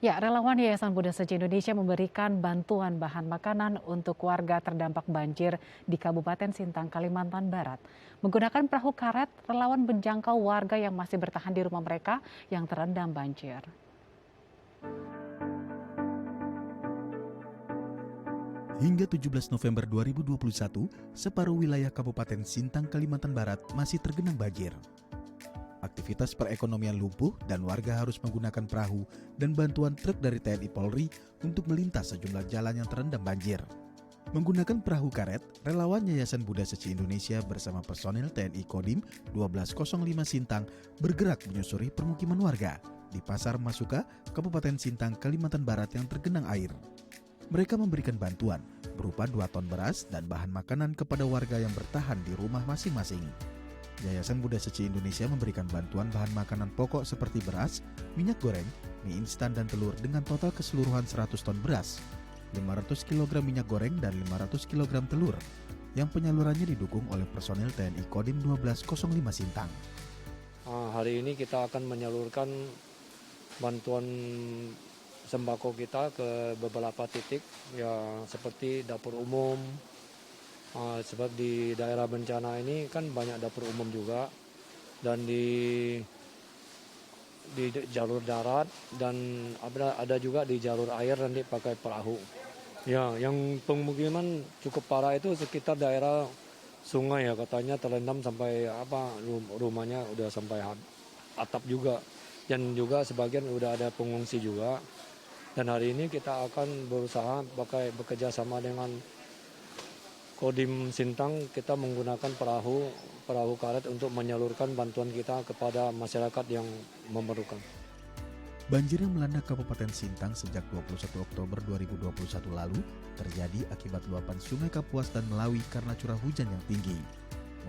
Ya, relawan Yayasan Buddha Seci Indonesia memberikan bantuan bahan makanan untuk warga terdampak banjir di Kabupaten Sintang, Kalimantan Barat. Menggunakan perahu karet, relawan menjangkau warga yang masih bertahan di rumah mereka yang terendam banjir. Hingga 17 November 2021, separuh wilayah Kabupaten Sintang, Kalimantan Barat masih tergenang banjir. Aktivitas perekonomian lumpuh dan warga harus menggunakan perahu dan bantuan truk dari TNI Polri untuk melintas sejumlah jalan yang terendam banjir. Menggunakan perahu karet, relawan Yayasan Buddha Seci Indonesia bersama personil TNI Kodim 1205 Sintang bergerak menyusuri permukiman warga di Pasar Masuka, Kabupaten Sintang, Kalimantan Barat yang tergenang air. Mereka memberikan bantuan berupa 2 ton beras dan bahan makanan kepada warga yang bertahan di rumah masing-masing. Yayasan Buddha Seci Indonesia memberikan bantuan bahan makanan pokok seperti beras, minyak goreng, mie instan dan telur dengan total keseluruhan 100 ton beras, 500 kg minyak goreng dan 500 kg telur yang penyalurannya didukung oleh personil TNI Kodim 1205 Sintang. Hari ini kita akan menyalurkan bantuan sembako kita ke beberapa titik ya seperti dapur umum. Sebab di daerah bencana ini kan banyak dapur umum juga dan di jalur darat dan ada juga di jalur air nanti pakai perahu. Ya, yang pemukiman cukup parah itu sekitar daerah sungai ya katanya terendam sampai rumahnya udah sampai atap juga dan juga sebagian udah ada pengungsi juga. Dan hari ini kita akan berusaha bekerja sama dengan Kodim Sintang, kita menggunakan perahu karet untuk menyalurkan bantuan kita kepada masyarakat yang memerlukan. Banjir yang melanda Kabupaten Sintang sejak 21 Oktober 2021 lalu terjadi akibat luapan Sungai Kapuas dan Melawi karena curah hujan yang tinggi.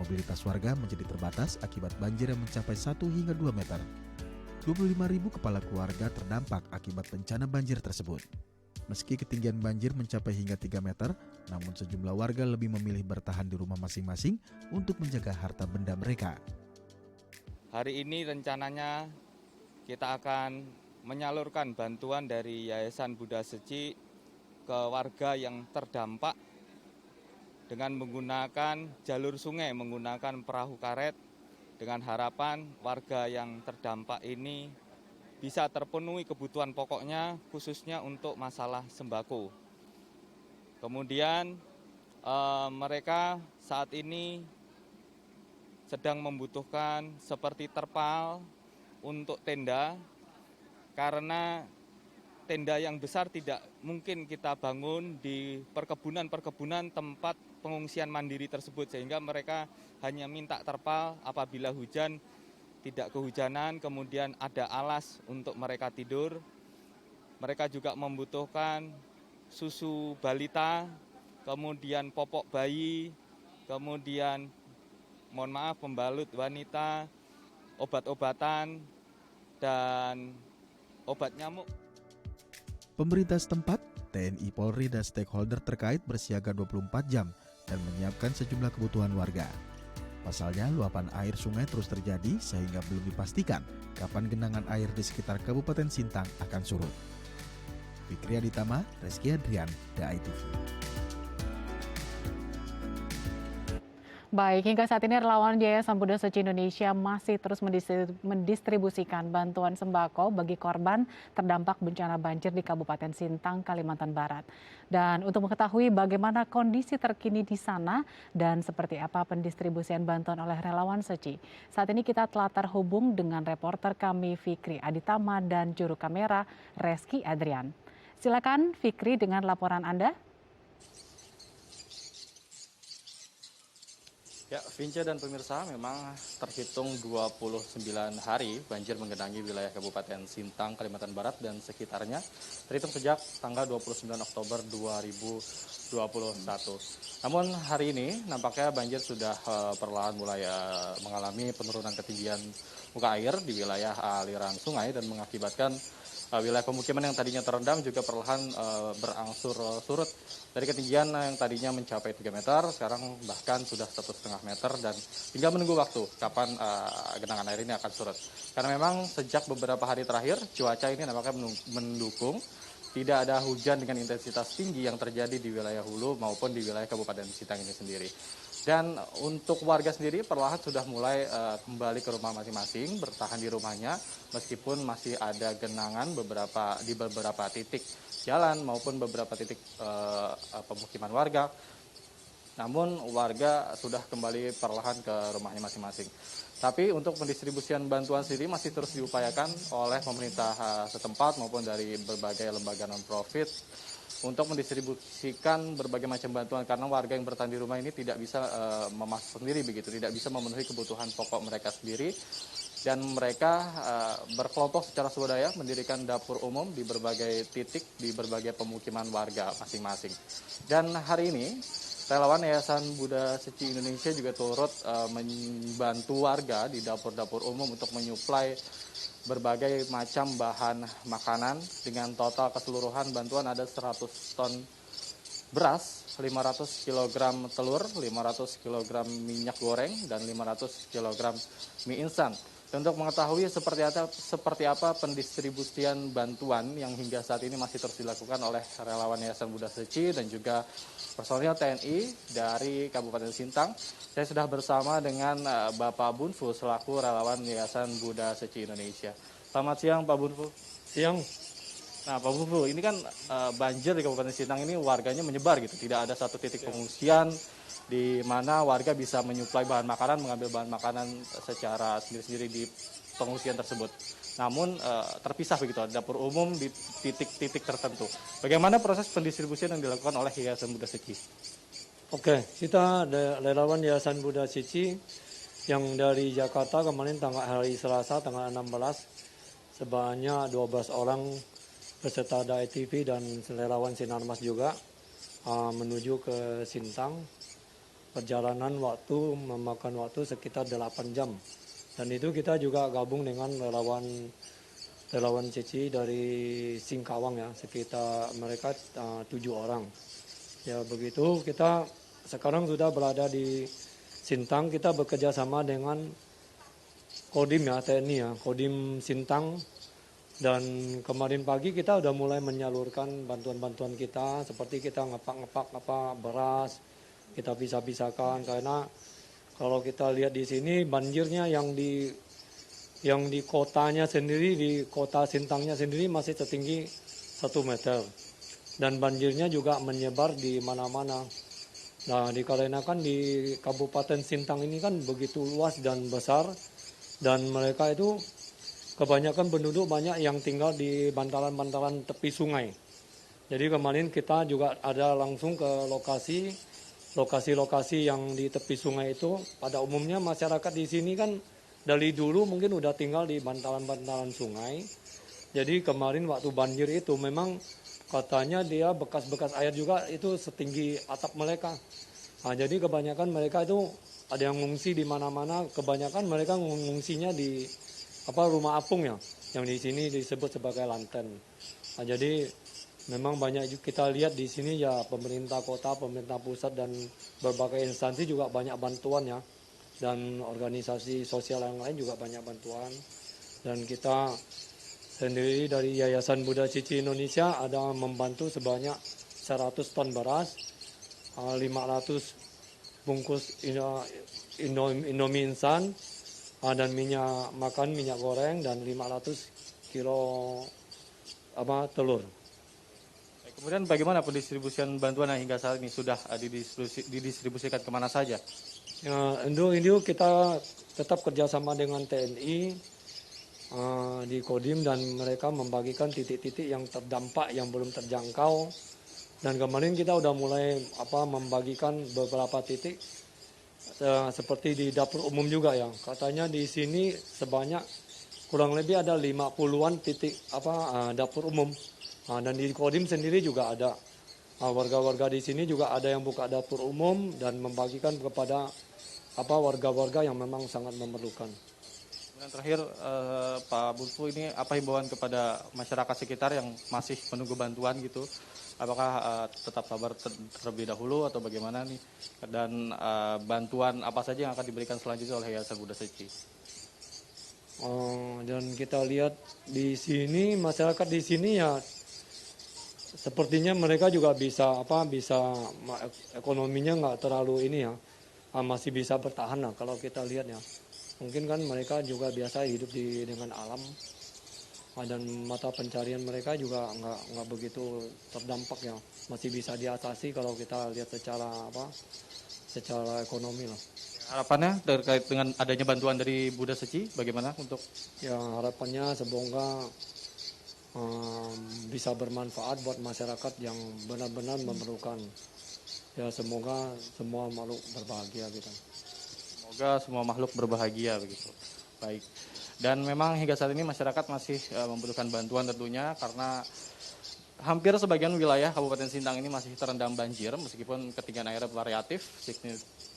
Mobilitas warga menjadi terbatas akibat banjir yang mencapai 1 hingga 2 meter. 25.000 kepala keluarga terdampak akibat bencana banjir tersebut. Meski ketinggian banjir mencapai hingga 3 meter, namun sejumlah warga lebih memilih bertahan di rumah masing-masing untuk menjaga harta benda mereka. Hari ini rencananya kita akan menyalurkan bantuan dari Yayasan Buddha Seci ke warga yang terdampak dengan menggunakan jalur sungai, menggunakan perahu karet, dengan harapan warga yang terdampak ini bisa terpenuhi kebutuhan pokoknya khususnya untuk masalah sembako. Kemudian mereka saat ini sedang membutuhkan seperti terpal untuk tenda karena tenda yang besar tidak mungkin kita bangun di perkebunan tempat pengungsian mandiri tersebut sehingga mereka hanya minta terpal apabila hujan tidak kehujanan, kemudian ada alas untuk mereka tidur. Mereka juga membutuhkan susu balita, kemudian popok bayi, kemudian pembalut wanita, obat-obatan, dan obat nyamuk. Pemerintah setempat, TNI Polri dan stakeholder terkait bersiaga 24 jam dan menyiapkan sejumlah kebutuhan warga. Pasalnya, luapan air sungai terus terjadi sehingga belum dipastikan kapan genangan air di sekitar Kabupaten Sintang akan surut. Fikri Aditama, Reski Adrian, The ITV. Baik, hingga saat ini relawan Yayasan Buddha Seci Indonesia masih terus mendistribusikan bantuan sembako bagi korban terdampak bencana banjir di Kabupaten Sintang, Kalimantan Barat. Dan untuk mengetahui bagaimana kondisi terkini di sana dan seperti apa pendistribusian bantuan oleh relawan Seci, saat ini kita telah terhubung dengan reporter kami Fikri Aditama dan juru kamera Reski Adrian. Silakan Fikri dengan laporan Anda. Ya, Vince dan pemirsa, memang terhitung 29 hari banjir menggenangi wilayah Kabupaten Sintang, Kalimantan Barat dan sekitarnya, terhitung sejak tanggal 29 Oktober 2021. Namun hari ini nampaknya banjir sudah perlahan mulai mengalami penurunan ketinggian muka air di wilayah aliran sungai dan mengakibatkan wilayah pemukiman yang tadinya terendam juga perlahan berangsur surut dari ketinggian yang tadinya mencapai 3 meter, sekarang bahkan sudah 1,5 meter dan tinggal menunggu waktu kapan genangan air ini akan surut. Karena memang sejak beberapa hari terakhir cuaca ini nampaknya mendukung. Tidak ada hujan dengan intensitas tinggi yang terjadi di wilayah Hulu maupun di wilayah Kabupaten Sintang ini sendiri. Dan untuk warga sendiri perlahan sudah mulai kembali ke rumah masing-masing, bertahan di rumahnya meskipun masih ada genangan di beberapa titik jalan maupun beberapa titik pemukiman warga. Namun warga sudah kembali perlahan ke rumahnya masing-masing. Tapi untuk pendistribusian bantuan sendiri masih terus diupayakan oleh pemerintah setempat maupun dari berbagai lembaga non-profit untuk mendistribusikan berbagai macam bantuan karena warga yang bertahan di rumah ini tidak bisa memasak sendiri begitu, tidak bisa memenuhi kebutuhan pokok mereka sendiri dan mereka berkelompok secara swadaya mendirikan dapur umum di berbagai titik di berbagai pemukiman warga masing-masing. Dan hari ini relawan Yayasan Buddha Seci Indonesia juga turut membantu warga di dapur-dapur umum untuk menyuplai berbagai macam bahan makanan dengan total keseluruhan bantuan ada 100 ton beras, 500 kg telur, 500 kg minyak goreng, dan 500 kg mie instan. Untuk mengetahui seperti apa pendistribusian bantuan yang hingga saat ini masih terus dilakukan oleh relawan Yayasan Buddha Seci dan juga personil TNI dari Kabupaten Sintang, saya sudah bersama dengan Bapak Bunfu selaku relawan Yayasan Buddha Seci Indonesia. Selamat siang Pak Bunfu. Siang. Nah Pak Bunfu, ini kan banjir di Kabupaten Sintang ini warganya menyebar gitu, tidak ada satu titik pengungsian di mana warga bisa menyuplai bahan makanan, mengambil bahan makanan secara sendiri-sendiri di pengungsian tersebut. Namun terpisah begitu, dapur umum di titik-titik tertentu. Bagaimana proses pendistribusian yang dilakukan oleh Yayasan Buddha Seci? Oke, kita relawan Yayasan Buddha Seci yang dari Jakarta kemarin hari Selasa tanggal 16 sebanyak 12 orang beserta Dai TV dan relawan Sinarmas juga menuju ke Sintang. Perjalanan memakan waktu sekitar 8 jam. Dan itu kita juga gabung dengan relawan Seci dari Singkawang ya, sekitar mereka 7 orang. Ya begitu, kita sekarang sudah berada di Sintang, kita bekerja sama dengan Kodim ya, TNI ya, Kodim Sintang. Dan kemarin pagi kita udah mulai menyalurkan bantuan-bantuan kita, seperti kita ngepak beras, kita pisah-pisahkan karena kalau kita lihat di sini banjirnya yang di kotanya sendiri, di kota Sintangnya sendiri masih setinggi 1 meter. Dan banjirnya juga menyebar di mana-mana. Nah, dikarenakan di Kabupaten Sintang ini kan begitu luas dan besar dan mereka itu kebanyakan penduduk banyak yang tinggal di bantaran-bantaran tepi sungai. Jadi kemarin kita juga ada langsung ke lokasi-lokasi yang di tepi sungai itu. Pada umumnya masyarakat di sini kan dari dulu mungkin udah tinggal di bantaran-bantaran sungai. Jadi kemarin waktu banjir itu memang katanya dia bekas-bekas air juga itu setinggi atap mereka. Nah, jadi kebanyakan mereka itu ada yang ngungsi di mana-mana. Kebanyakan mereka ngungsinya di rumah apung ya, yang di sini disebut sebagai lanten. Nah, jadi memang banyak kita lihat di sini ya pemerintah kota, pemerintah pusat dan berbagai instansi juga banyak bantuan ya. Dan organisasi sosial yang lain juga banyak bantuan. Dan kita sendiri dari Yayasan Buddha Seci Indonesia ada membantu sebanyak 100 ton beras, 500 bungkus Indomie instan, dan minyak goreng dan 500 kilo telur. Kemudian bagaimana pendistribusian bantuan yang hingga saat ini sudah didistribusikan kemana saja? Ya, Indo kita tetap kerjasama dengan TNI di Kodim dan mereka membagikan titik-titik yang terdampak yang belum terjangkau. Dan kemarin kita udah mulai membagikan beberapa titik seperti di dapur umum juga ya. Katanya di sini sebanyak kurang lebih ada 50-an titik dapur umum. Dan di Kodim sendiri juga ada. Warga-warga di sini juga ada yang buka dapur umum dan membagikan kepada warga-warga yang memang sangat memerlukan. Dan terakhir Pak Bulfu, ini apa himbauan kepada masyarakat sekitar yang masih menunggu bantuan gitu? Apakah tetap sabar terlebih dahulu atau bagaimana nih? Dan bantuan apa saja yang akan diberikan selanjutnya oleh Yayasan Buddha Seci? Dan kita lihat di sini, masyarakat di sini ya sepertinya mereka juga bisa ekonominya nggak terlalu ini ya, masih bisa bertahan lah kalau kita lihat ya. Mungkin kan mereka juga biasa hidup dengan alam, dan mata pencarian mereka juga nggak begitu terdampak ya, masih bisa diatasi kalau kita lihat secara ekonomi lah. Harapannya terkait dengan adanya bantuan dari Buddha Seci, bagaimana untuk? Ya harapannya semoga bisa bermanfaat buat masyarakat yang benar-benar memerlukan. Ya semoga semua makhluk berbahagia gitu. Semoga semua makhluk berbahagia begitu. Baik. Dan memang hingga saat ini masyarakat masih membutuhkan bantuan tentunya, karena hampir sebagian wilayah Kabupaten Sintang ini masih terendam banjir, meskipun ketinggian airnya variatif,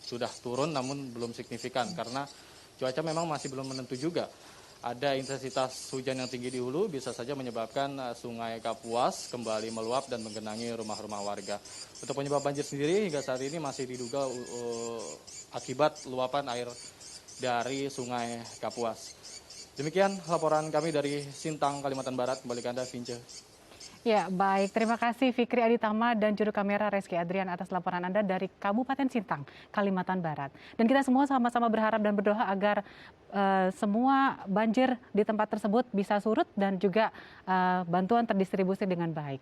sudah turun namun belum signifikan karena cuaca memang masih belum menentu juga. Ada intensitas hujan yang tinggi di hulu bisa saja menyebabkan Sungai Kapuas kembali meluap dan menggenangi rumah-rumah warga. Untuk penyebab banjir sendiri hingga saat ini masih diduga akibat luapan air dari Sungai Kapuas. Demikian laporan kami dari Sintang, Kalimantan Barat. Kembali ke Anda, Vince. Ya, baik. Terima kasih Fikri Aditama dan juru kamera Reski Adrian atas laporan Anda dari Kabupaten Sintang, Kalimantan Barat. Dan kita semua sama-sama berharap dan berdoa agar semua banjir di tempat tersebut bisa surut dan juga bantuan terdistribusi dengan baik.